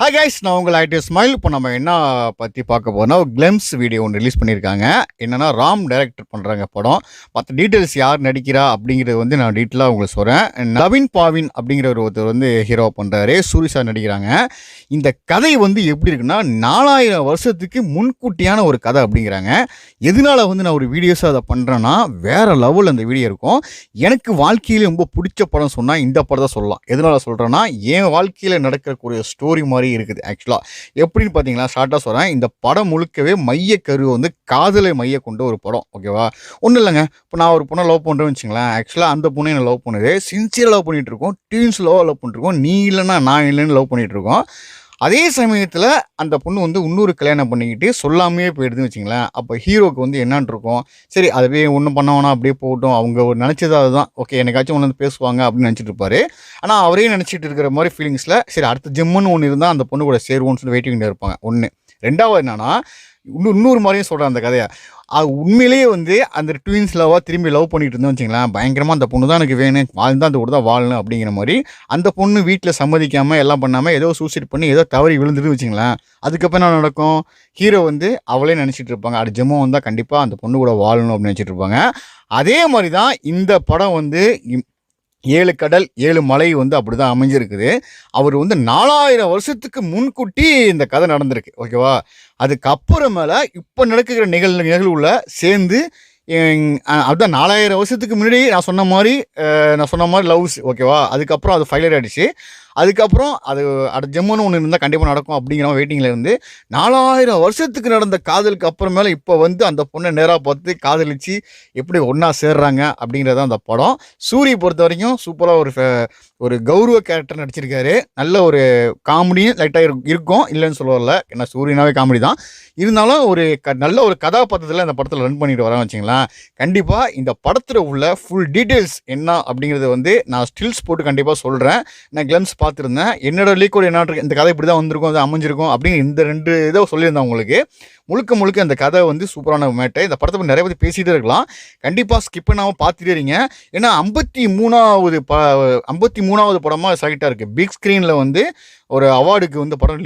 Hi guys, நான் உங்கள் ID smile. இப்போ நம்ம என்ன பற்றி பார்க்க போறோம்னா, ஒரு கிளெம்ஸ் வீடியோ ஒன்று ரிலீஸ் பண்ணியிருக்காங்க. என்னன்னா ராம் டைரக்டர் பண்ணுறாங்க படம். மற்ற டீட்டெயில்ஸ் யார் நடிக்கிறா அப்படிங்கிறது வந்து நான் டீட்டெயிலாக உங்களுக்கு சொல்கிறேன். நவீன் பாவின் அப்படிங்கிற ஒருத்தர் வந்து ஹீரோ பண்ணுறாரு. சூரி சார் நடிக்கிறாங்க. இந்த கதை வந்து எப்படி இருக்குன்னா, 4000 வருஷத்துக்கு முன்கூட்டியான ஒரு கதை அப்படிங்கிறாங்க. எதனால வந்து நான் ஒரு வீடியோஸாக அதை பண்ணுறேன்னா, வேறு லெவல் அந்த வீடியோ இருக்கும். எனக்கு வாழ்க்கையில் ரொம்ப பிடிச்ச படம் சொன்னால் இந்த படத்தை சொல்லலாம். எதனால் சொல்கிறேன்னா, என் வாழ்க்கையில் நடக்கக்கூடிய ஸ்டோரி மாதிரி இருக்குது. ஆக்சுவலாக எப்படின்னு பார்த்தீங்கன்னா, ஷார்ட்டாக சொல்கிறேன். இந்த படம் முழுக்கவே மையக்கரு வந்து காதலை மைய கொண்ட ஒரு படம். ஓகேவா? ஒன்றும் இல்லைங்க. இப்போ நான் ஒரு பொண்ணை லவ் பண்ணுறேன்னு வச்சுங்களேன். ஆக்சுவலாக அந்த பொண்ணை என்ன லவ் பண்ணுது, சின்சியராக லவ் பண்ணிகிட்டு இருக்கோம். டீன்ஸ் லவ் பண்ணிட்டுருக்கோம். நீ இல்லைன்னா நான் இல்லைன்னு லவ் பண்ணிகிட்டு இருக்கோம். அதே சமயத்தில் அந்த பொண்ணு வந்து இன்னொரு கல்யாணம் பண்ணிக்கிட்டு சொல்லாமையே போயிடுதுன்னு வச்சுங்களேன். அப்போ ஹீரோக்கு வந்து என்னான்னு இருக்கும், சரி அதுவே ஒன்றும் பண்ண வேணாம், அப்படியே போகட்டும், அவங்க ஒரு நினச்சது அதுதான், ஓகே எனக்காச்சும் ஒன்று வந்து பேசுவாங்க அப்படின்னு நினச்சிட்டு இருப்பாரு. ஆனால் அவரே நினச்சிட்டு இருக்கிற மாதிரி ஃபீலிங்ஸில் சரி அடுத்த ஜிம்முன்னு ஒன்று இருந்தால் அந்த பொண்ணு கூட சேருவோன்னு சொல்லி வெயிட்டிங் இருப்பாங்க. ஒன்று. ரெண்டாவது என்னன்னா, இன்னொரு மாதிரியும் சொல்கிறேன் அந்த கதையை. அது உண்மையிலேயே வந்து அந்த ட்வின்ஸ் லவ்வாக திரும்பி லவ் பண்ணிட்டு இருந்தோம் வச்சுங்களேன். பயங்கரமாக அந்த பொண்ணு தான் எனக்கு வேணும், வாழ்ந்தால் அந்த கூட தான் வாழணும் அப்படிங்கிற மாதிரி அந்த பொண்ணு வீட்டில் சம்மதிக்காமல் எல்லாம் பண்ணாமல் ஏதோ சூசைட் பண்ணி ஏதோ தவறி விழுந்துட்டு வச்சுங்களேன். அதுக்கப்புறம் என்ன நடக்கும், ஹீரோ வந்து அவளே நினச்சிட்டு இருப்பாங்க, அது ஜெம்மோ வந்தால் கண்டிப்பாக அந்த பொண்ணு கூட வாழணும் அப்படின்னு நினச்சிட்டு இருப்பாங்க. அதே மாதிரி தான் இந்த படம் வந்து 7 கடல் 7 மலை வந்து அப்படி தான் அமைஞ்சிருக்குது. அவர் வந்து 4000 வருஷத்துக்கு முன்கூட்டி இந்த கதை நடந்திருக்கு. ஓகேவா? அதுக்கப்புறமேல இப்போ நடக்கிற நிகழ்வுல சேர்ந்து அதுதான் 4000 வருஷத்துக்கு முன்னாடி நான் சொன்ன மாதிரி லவ்ஸ். ஓகேவா? அதுக்கப்புறம் அது ஃபைலர் ஆகிடுச்சு. அதுக்கப்புறம் அது அடுத்த ஜெம்முன்னு ஒன்று இருந்தால் கண்டிப்பாக நடக்கும் அப்படிங்கிற வெயிட்டிங்கில் இருந்து 4000 வருஷத்துக்கு நடந்த காதலுக்கு அப்புறமேல இப்போ வந்து அந்த பொண்ணை நேராக பார்த்து காதலிச்சு எப்படி ஒன்றா சேர்றாங்க அப்படிங்கிறது அந்த படம். சூரி பொறுத்த வரைக்கும் சூப்பராக ஒரு கௌரவ கேரக்டர் நடிச்சிருக்காரு. நல்ல ஒரு காமெடியும் லைட்டாக இருக்கும், இல்லைன்னு சொல்ல வரல. ஏன்னா சூரியனாவே காமெடி தான். இருந்தாலும் ஒரு நல்ல ஒரு கதாபாத்திரத்தில் இந்த படத்தில் ரன் பண்ணிட்டு வரான்னு வச்சுங்களேன். கண்டிப்பாக இந்த படத்தில் உள்ள ஃபுல் டீட்டெயில்ஸ் என்ன அப்படிங்கிறத வந்து நான் ஸ்டில்ஸ் போட்டு கண்டிப்பாக சொல்கிறேன். நான் கிளம்ஸ் பார்த்துருந்தேன். என்னோட லீக்கோட என்ன இந்த கதை இப்படி தான் வந்திருக்கும், அது அமைஞ்சிருக்கும் அப்படின்னு இந்த 2 இதை சொல்லியிருந்தேன் உங்களுக்கு. முழுக்க அந்த கதை வந்து சூப்பரான மேட்டை. இந்த படத்தை நிறைய பேர் பேசிகிட்டே இருக்கலாம். கண்டிப்பாக ஸ்கிப் பண்ணாமல் பார்த்துட்டே இருங்க. ஏன்னா 53வது படமாக செலக்டாக இருக்குது. பிக் ஸ்க்ரீனில் வந்து ஒரு அவார்டுக்கு வந்து படம்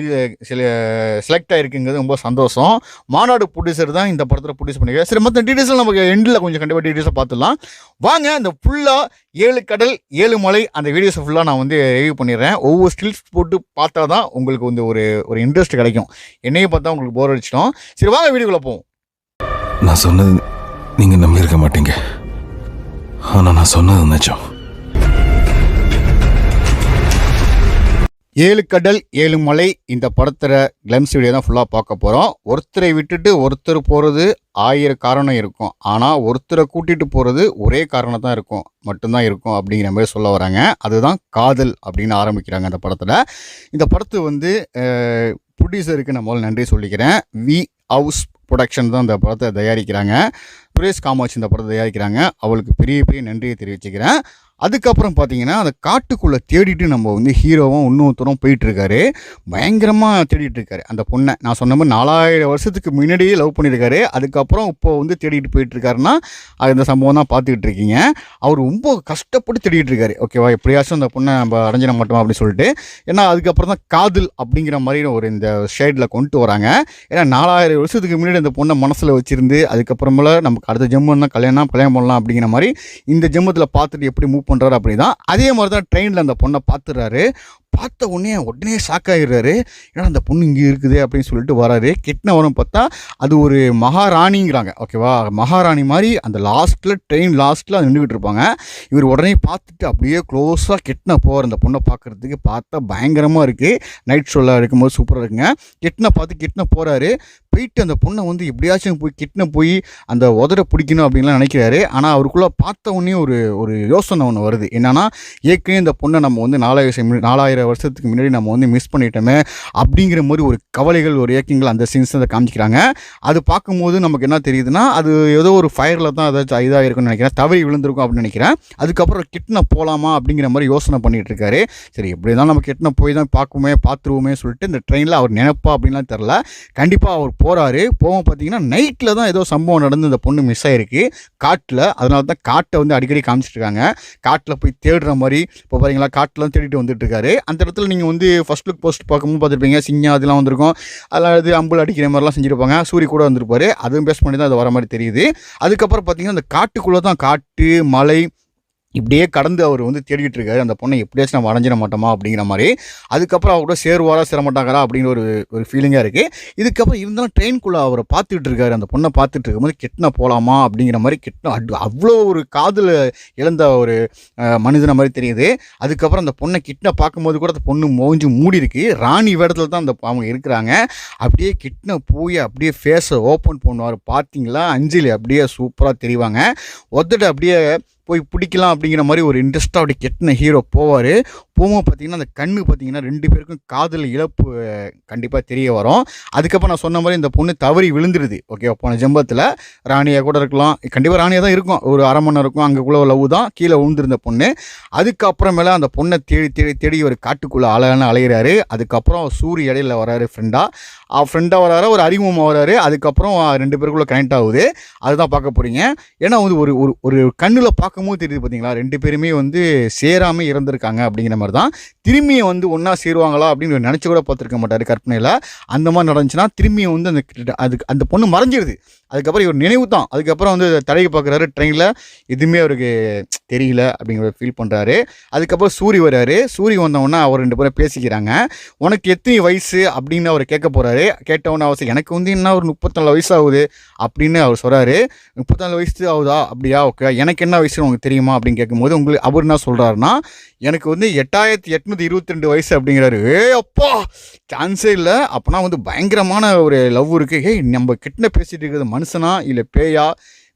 செலக்ட் ஆகிருக்குங்கிறது ரொம்ப சந்தோஷம். மாநாடு ப்ரொடியூசர் தான் இந்த படத்தில் ப்ரொடியூஸ் பண்ணிக்கிறேன். சரி, மற்ற டீட்டெயில்ஸ் நமக்கு எண்டில் கொஞ்சம் கண்டிப்பாக டீட்டெயில்ஸாக பார்த்துடலாம் வாங்க. அந்த ஃபுல்லாக 7 கடல் 7 மலை அந்த வீடியோஸை ஃபுல்லாக நான் வந்து ரிவ்யூ பண்ணிடுறேன். ஒவ்வொரு ஸ்டில்ஸ் போட்டு பார்த்தா தான் உங்களுக்கு வந்து ஒரு இன்ட்ரெஸ்ட் கிடைக்கும். என்னையும் பார்த்தா உங்களுக்கு போர் அடிச்சிட்டோம். சரி வாங்க வீடியோக்குள்ளே போவோம். நான் சொன்னது நீங்கள் நம்பியிருக்க மாட்டீங்க, ஆனால் நான் சொன்னது நிஜம். 7 கடல் 7 மலை இந்த படத்தில் கிளம்ஸ் வீடியோ தான் ஃபுல்லாக பார்க்க போகிறோம். ஒருத்தரை விட்டுட்டு ஒருத்தர் போகிறது 1000 காரணம் இருக்கும், ஆனால் ஒருத்தரை கூட்டிகிட்டு போகிறது ஒரே காரணம் தான் மட்டும்தான் இருக்கும் அப்படிங்கிற மாதிரி சொல்ல வராங்க. அதுதான் காதல் அப்படின்னு ஆரம்பிக்கிறாங்க இந்த படத்தில். இந்த படத்தை வந்து ப்ரொடியூசருக்கு நான் முதல்ல நன்றி சொல்லிக்கிறேன். வி ஹவுஸ் ப்ரொடக்ஷன் தான் இந்த படத்தை தயாரிக்கிறாங்க. சுரேஷ் காமாட்சி இந்த படத்தை தயாரிக்கிறாங்க. அவளுக்கு பெரிய நன்றியை தெரிவிச்சுக்கிறேன். அதுக்கப்புறம் பார்த்தீங்கன்னா, அந்த காட்டுக்குள்ளே தேடிட்டு நம்ம வந்து ஹீரோவும் இன்னொருத்தரும் போயிட்டுருக்காரு. பயங்கரமாக தேடிட்டுருக்காரு அந்த பொண்ணை. நான் சொன்ன மாதிரி 4000 வருஷத்துக்கு முன்னாடியே லவ் பண்ணியிருக்காரு. அதுக்கப்புறம் இப்போ வந்து தேடிட்டு போயிட்டுருக்காருன்னா அந்த சம்பவம் தான் பார்த்துக்கிட்டு இருக்கீங்க. அவர் ரொம்ப கஷ்டப்பட்டு தேடிட்டு இருக்காரு. ஓகேவா? எப்படியாச்சும் அந்த பொண்ணை நம்ம அடைஞ்சிட மாட்டோம் அப்படின்னு சொல்லிட்டு. ஏன்னா அதுக்கப்புறம் தான் காதல் அப்படிங்கிற மாதிரி ஒரு இந்த ஷேடில் கொண்டு வராங்க. ஏன்னா 4000 வருஷத்துக்கு முன்னாடி அந்த பொண்ணை மனசில் வச்சுருந்து அதுக்கப்புறமேல நமக்கு அடுத்த ஜெம்மம் தான் கல்யாணம் பண்ணலாம் அப்படிங்கிற மாதிரி இந்த ஜெம்மத்தில் பார்த்துட்டு எப்படி மூவ் பண்ணுறாரு அப்படி தான். அதே மாதிரி தான் ட்ரெயினில் அந்த பொண்ணை பார்த்துடுறாரு. பார்த்த உடனே ஷாக் ஆகிடுறாரு. ஏன்னா அந்த பொண்ணு இங்கே இருக்குது அப்படின்னு சொல்லிட்டு வராரு. கிட்ன வரும் பார்த்தா அது ஒரு மகாராணிங்கிறாங்க. ஓகேவா? மகாராணி மாதிரி அந்த ட்ரெயின் லாஸ்ட்டில் அது நின்றுக்கிட்டு இருப்பாங்க. இவர் உடனே பார்த்துட்டு அப்படியே க்ளோஸாக கிட்ன போகிற அந்த பொண்ணை பார்க்குறதுக்கு பார்த்தா பயங்கரமாக இருக்குது. நைட் ஷோவில் இருக்கும்போது சூப்பராக இருக்குங்க. கிட்ன போகிறாரு. போயிட்டு அந்த பொண்ணை வந்து எப்படியாச்சும் போய் அந்த உதரை பிடிக்கணும் அப்படின்லாம் நினைக்கிறாரு. ஆனால் அவருக்குள்ளே பார்த்த உடனே ஒரு யோசனை ஒன்று வருது. என்னன்னா, ஏற்கனவே இந்த பொண்ணை நம்ம வந்து 4000 வருஷத்துக்கு முன்னாடி நம்ம வந்து மிஸ் பண்ணிட்டோமே அப்படிங்கிற மாதிரி ஒரு கவலைகள், ஒரு ஏக்கங்கள் அந்த சீன்ஸ் அதை காமிச்சிக்கிறாங்க. அது பார்க்கும்போது நமக்கு என்ன தெரியுதுன்னா, அது ஏதோ ஒரு ஃபயரில் தான் ஏதாச்சும் இதாக இருக்குன்னு நினைக்கிறேன், தவறி விழுந்திருக்கும் அப்படின்னு நினைக்கிறேன். அதுக்கப்புறம் கிட்ன போகலாமா அப்படிங்கிற மாதிரி யோசனை பண்ணிகிட்டு இருக்காரு. சரி எப்படி இருந்தாலும் நம்ம கிட்ன போய் தான் பார்த்துருவோமே சொல்லிட்டு இந்த ட்ரெயினில் அவர் நினைப்பா அப்படின்லாம் தெரில. கண்டிப்பாக அவர் போகிறாரு. போவோம் பார்த்தீங்கன்னா நைட்டில் தான் ஏதோ சம்பவம் நடந்து இந்த பொண்ணு மிஸ் ஆகிருக்கு காட்டில். அதனால தான் காட்டை வந்து அடிக்கடி காமிச்சிட்ருக்காங்க. காட்டில் போய் தேடுற மாதிரி இப்போ பார்த்தீங்களா, காட்டில் தேடிட்டு வந்துட்டு இருக்காரு. அந்த இடத்துல நீங்கள் வந்து ஃபர்ஸ்ட் லுக் போஸ்ட் பார்க்கும்போது பார்த்துருப்பீங்க, சிங்கம் அதெல்லாம் வந்திருக்கும். அதெல்லாம் இது அம்புல் அடிக்கிற மாதிரிலாம் செஞ்சுருப்பாங்க. சூரி கூட வந்திருப்பாரு. அதுவும் பேஸ் பண்ணி தான் அது வர மாதிரி தெரியுது. அதுக்கப்புறம் பார்த்தீங்கன்னா அந்த காட்டுக்குள்ளே தான் காட்டு மலை இப்படியே கடந்து அவர் வந்து தேடிட்டு இருக்காரு. அந்த பொண்ணை எப்படியாச்சும் நம்ம அடைஞ்சிட மாட்டோமா அப்படிங்கிற மாதிரி. அதுக்கப்புறம் அவர் கூட சேருவாரா சேரமாட்டாங்களா அப்படிங்கிற ஒரு ஃபீலிங்காக இருக்குது. இதுக்கப்புறம் இருந்தாலும் ட்ரெயின்குள்ளே அவரை பார்த்துட்டு இருக்காரு. அந்த பொண்ணை பார்த்துட்டு இருக்கும்போது கிட்னா போகலாமா அப்படிங்கிற மாதிரி அவ்வளோ ஒரு காதில் இழந்த ஒரு மனிதனை மாதிரி தெரியுது. அதுக்கப்புறம் அந்த பொண்ணை கிட்னா பார்க்கும்போது கூட அந்த பொண்ணு மோஞ்சு மூடி இருக்கு. ராணி வேடத்தில் தான் அவங்க இருக்கிறாங்க. அப்படியே கிட்னா போய் அப்படியே ஃபேஸை ஓப்பன் பண்ணுவார். பார்த்தீங்களா, அஞ்சலி அப்படியே சூப்பராக தெரிவாங்க. ஒருத்தட்ட அப்படியே போய் பிடிக்கலாம் அப்படிங்கிற மாதிரி ஒரு இன்ட்ரெஸ்ட்டாக அப்படி கெட்டின ஹீரோ போவார். போகும்போது பார்த்தீங்கன்னா அந்த கண்ணு பார்த்தீங்கன்னா 2 பேருக்கும் காதல் இழப்பு கண்டிப்பாக தெரிய வரும். அதுக்கப்புறம் நான் சொன்ன மாதிரி இந்த பொண்ணு தவறி விழுந்துருது. ஓகே, போன ஜம்பத்தில் ராணியாக கூட இருக்கலாம், கண்டிப்பாக ராணியாக தான் இருக்கும். ஒரு அரை மணி நேரம் இருக்கும், அங்கேக்குள்ளே லவ் தான், கீழே விழுந்திருந்த பொண்ணு. அதுக்கப்புறமேல அந்த பொண்ணை தேடி தேடி தேடி ஒரு காட்டுக்குள்ளே அலையிறாரு. அதுக்கப்புறம் சூரிய இடையில வராரு, ஃப்ரெண்டாக வராரு, ஒரு அறிமுகமாக வராரு. அதுக்கப்புறம் 2 பேருக்குள்ளே கனெக்ட் ஆகுது. அதுதான் பார்க்க போகிறீங்க. ஏன்னா வந்து ஒரு ஒரு கண்ணில் பார்க்கும்போது தெரியுது பார்த்தீங்களா, 2 பேருமே வந்து சேராமல் இறந்துருக்காங்க அப்படிங்கிற மாதிரி தான். திரும்பியும் வந்து ஒன்றா சேருவாங்களா அப்படின்னு நினச்சி கூட பார்த்துருக்க மாட்டார் கற்பனையில். அந்த மாதிரி நடந்துச்சுன்னா திரும்பியும் வந்து அந்த பொண்ணு மறைஞ்சிருது. அதுக்கப்புறம் இவர் நினைவு தான். அதுக்கப்புறம் வந்து தடையை பார்க்குறாரு ட்ரெயினில், எதுவுமே அவருக்கு தெரியல அப்படிங்கிற ஃபீல் பண்ணுறாரு. அதுக்கப்புறம் சூரி வர்றாரு. சூரி வந்தவொடனே அவர் 2 பேரும் பேசிக்கிறாங்க. உனக்கு எத்தனை வயசு அப்படின்னு அவர் கேட்க போகிறாரு. கேட்டவொன்னே அவசியம் எனக்கு வந்து என்ன ஒரு 34 வயசு ஆகுது அப்படின்னு அவர் சொல்கிறாரு. 34 வயசு ஆகுதா, அப்படியா, ஓகே, எனக்கு என்ன வயசுன்னு உங்களுக்கு தெரியுமா அப்படின்னு கேட்கும்போது அவர் என்ன சொல்கிறாருன்னா, எனக்கு வந்து 8822 வயசு அப்படிங்கிறாரு. அப்பா, சான்ஸே இல்லை. அப்போனா வந்து பயங்கரமான ஒரு லவ் இருக்குது. நம்ம கிட்ட பேசிகிட்டு இருக்கிறது மனுஷனா இல்லை பேயா,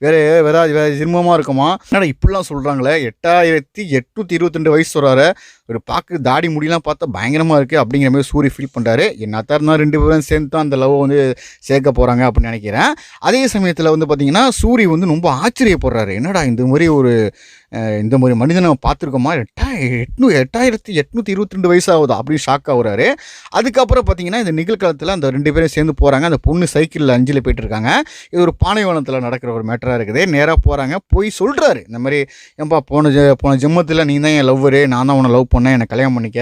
வேற ஜிர்மமாக இருக்குமா, என்னடா இப்படிலாம் சொல்கிறாங்களே, 8822 வயசு சொல்கிறாரு. ஒரு பார்க்க தாடி முடியெல்லாம் பார்த்தா பயங்கரமாக இருக்குது அப்படிங்கிற மாதிரி சூரிய ஃபீல் பண்ணுறாரு. என்னத்தான் இருந்தால் 2 பேரும் சேர்ந்து தான் அந்த லவ் வந்து சேர்க்க போகிறாங்க அப்படின்னு நினைக்கிறேன். அதே சமயத்தில் வந்து பார்த்திங்கன்னா சூரி வந்து ரொம்ப ஆச்சரியப்படுறாரு. என்னடா இந்த மாதிரி மனிதனை நம்ம பார்த்துருக்கோமா, 8822 வயசு ஆகுதா அப்படின்னு ஷாக் ஆகுறாரு. அதுக்கப்புறம் பார்த்தீங்கன்னா இந்த நிகழ்காலத்தில் அந்த 2 பேரும் சேர்ந்து போகிறாங்க. அந்த பொண்ணு சைக்கிளில் அஞ்சலி போயிட்டு இருக்காங்க. இது ஒரு பாலைவனத்தில் நடக்கிற ஒரு மேட்டராக இருக்குது. நேராக போகிறாங்க, போய் சொல்கிறாரு இந்த மாதிரி, ஏன்பா போன ஜென்மத்தில் நீ தான் என் லவ்வரு, நான் தான் உன்னை லவ் பண்ணேன், என்னை கல்யாணம் பண்ணிக்க,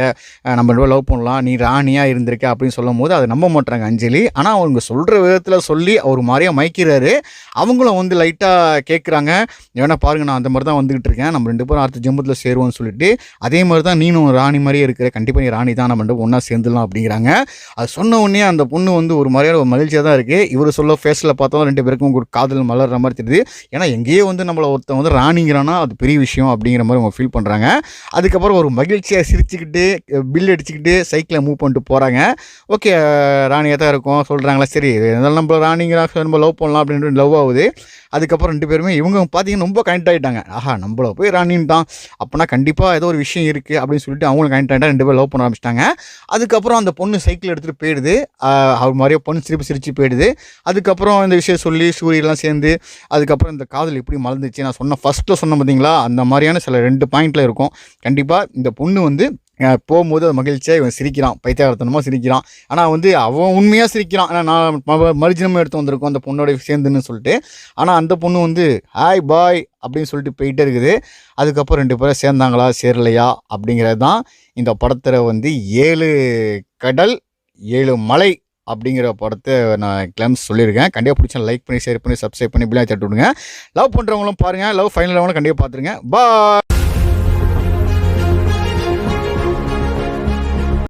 நம்ம 2 பேரும் லவ் பண்ணலாம், நீ ராணியாக இருந்திருக்க அப்படின்னு சொல்லும் போது அதை நம்ப மாட்டாங்க அஞ்சலி. ஆனால் அவங்க சொல்கிற விதத்தில் சொல்லி அவர் மாதிரியாக மயக்கிறாரு. அவங்களும் வந்து லைட்டாக கேட்குறாங்க, ஏன்னா பாருங்கள் நான் அந்த மாதிரி தான் வந்துக்கிட்டு இருக்கேன், நம்ம 2 பேரும் அடுத்த ஜென்மத்தில் சேருவோம்னு சொல்லிட்டு, அதே மாதிரி தான் நீனும் ராணி மாதிரியே இருக்கிற, கண்டிப்பாக நீ ராணி தான், நம்ம 2 ஒன்றா சேர்ந்துடலாம் அப்படிங்கிறாங்க. அது சொன்ன உடனே அந்த பொண்ணு வந்து ஒரு மாதிரியான ஒரு மகிழ்ச்சியாக தான் இருக்குது. இவர் சொல்ல ஃபேஸில் பார்த்தாலும் 2 பேருக்கும் ஒரு காதல் மலர்ற மாதிரி தெரியுது. ஏன்னா எங்கேயே வந்து நம்மளை ஒருத்தன் வந்து ராணிங்கிறானா அது பெரிய விஷயம் அப்படிங்கிற மாதிரி அவங்க ஃபீல் பண்ணுறாங்க. அதுக்கப்புறம் ஒரு மகிழ்ச்சியாக சிரிச்சுக்கிட்டு பில் அடிச்சுக்கிட்டு சைக்கிளை மூவ் பண்ணிட்டு போகிறாங்க. ஓகே, ராணியாக தான் இருக்கும் சொல்கிறாங்களா, சரி இருந்தாலும் நம்ம ராணிங்கிறாங்க, நம்ம லவ் பண்ணலாம் அப்படின்ட்டு லவ் ஆகுது. அதுக்கப்புறம் 2 பேருமே இவங்க பார்த்தீங்கன்னா ரொம்ப கனெக்ட் ஆகிட்டாங்க. ஆஹா, நம்மள போய் ராணின்ட்டான் அப்போனா கண்டிப்பாக ஏதோ ஒரு விஷயம் இருக்குது அப்படின்னு சொல்லிட்டு அவங்களும் கனெக்ட் ஆகிட்டா 2 பேரும் லவ் பண்ண ஆரம்பிச்சிட்டாங்க. அதுக்கப்புறம் அந்த பொண்ணு சைக்கிள் எடுத்துகிட்டு போயிடுது. அவர் மாதிரியே பொண்ணு சிரிச்சு போயிடுது. அதுக்கப்புறம் இந்த விஷயம் சொல்லி சூரியெல்லாம் சேர்ந்து அதுக்கப்புறம் இந்த காதல் எப்படி மலர்ந்துச்சு, நான் ஃபஸ்ட்டில் சொன்ன பார்த்தீங்களா, அந்த மாதிரியான சில 2 பாயிண்டில் இருக்கும். கண்டிப்பாக இந்த பொண்ணு வந்து போகும்போது அது மகிழ்ச்சியாக இவன் சிரிக்கிறான், பைத்தியகாரத்தனமாக சிரிக்கிறான். ஆனால் வந்து அவன் உண்மையாக சிரிக்கிறான். ஆனால் நான் மறுஜனமாக எடுத்து வந்திருக்கோம் அந்த பொண்ணோட சேர்ந்துன்னு சொல்லிட்டு. ஆனால் அந்த பொண்ணு வந்து ஹாய் பாய் அப்படின்னு சொல்லிட்டு போயிட்டே இருக்குது. அதுக்கப்புறம் 2 பேரும் சேர்ந்தாங்களா சேரலையா அப்படிங்கிறது தான் இந்த படத்தில் வந்து 7 கடல் 7 மலை அப்படிங்கிற படத்தை நான் கிளம்ஸ் சொல்லியிருக்கேன். கண்டிப்பாக பிடிச்சா லைக் பண்ணி, ஷேர் பண்ணி, சப்ஸ்கிரைப் பண்ணி, பிள்ளைங்க தட்டு விடுங்க. லவ் பண்ணுறவங்களும் பாருங்கள், லவ் ஃபைனல் ஆகணும் கண்டிப்பாக பார்த்துருங்க. பாய்.